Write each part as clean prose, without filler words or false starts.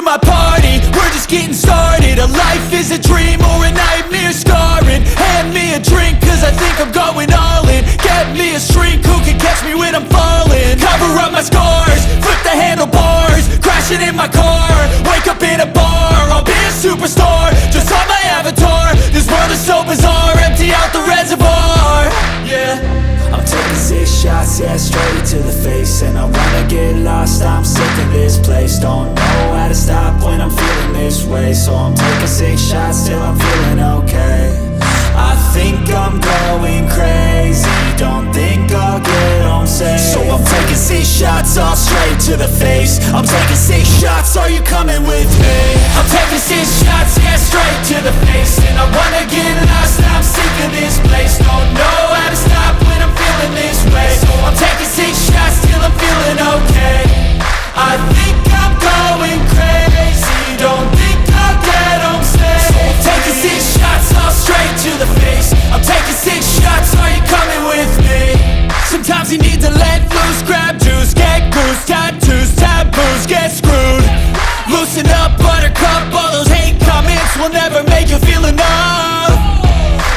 my party, we're just getting started. A life is a dream or a nightmare scarring. Hand me a drink cause I think I'm going all in. Get me a shrink who can catch me when I'm falling. Cover up my scars, flip the handlebars, crashing in my car, wake up in a bar. I'll be a superstar, just on my avatar. This world is so bizarre, empty out the reservoir. Yeah, I'm taking 6 shots, yeah, straight to the face. And I wanna get lost, I'm sick of this place. Don't know how to stop when I'm feeling this way. So I'm taking 6 shots till I'm feeling okay. I think I'm going crazy, don't think I'll get home safe. So I'm taking 6 shots, all straight to the face. I'm taking 6 shots, are you coming with me? I'm taking 6 shots, yeah, straight to the face. And I wanna get lost, I'm sick of this place. Don't know how to stop when I'm feeling this way. So I'm taking 6 shots till I'm feeling okay. I think I'm going crazy, don't think I'll get home safe. So I'm taking 6 shots, all straight to the face. I'm taking 6 shots, are you coming with me? Sometimes you need to let loose, grab juice, get goose, tattoos, taboos, get screwed. Loosen up, buttercup, all those hate comments will never make you feel enough.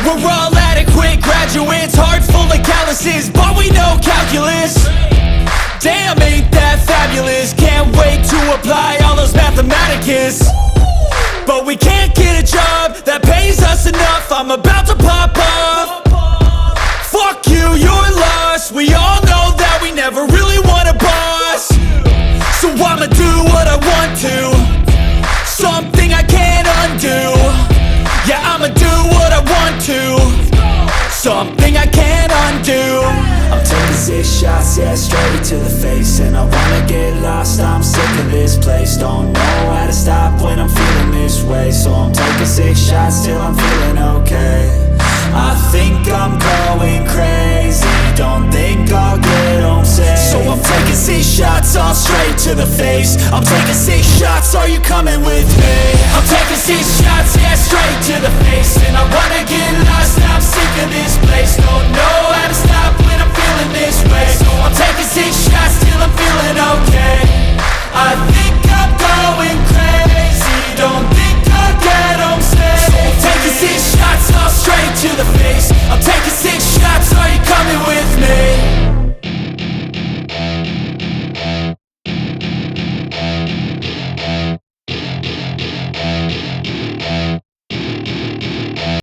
We're all adequate graduates, heart full of calluses, but we know calculus. Damn, ain't that fabulous? Can't wait to apply all those mathematicus. But we can't get a job that pays us enough. I'm about to pop off. Fuck you, you're lost. We all know that we never really want a boss. So I'ma do what I want to, something I can't undo. Yeah, I'ma do what I want to, something I can't undo. I'm taking 6 shots, yeah, straight to the face. And I wanna get lost, I'm sick of this place. Don't know how to stop when I'm feeling this way. So I'm taking 6 shots till I'm feeling okay. I think I'm going crazy, don't think I'll get home safe. So I'm taking 6 shots, all straight to the face. I'm taking 6 shots, are you coming with me? I'm taking 6 shots, yeah, straight to the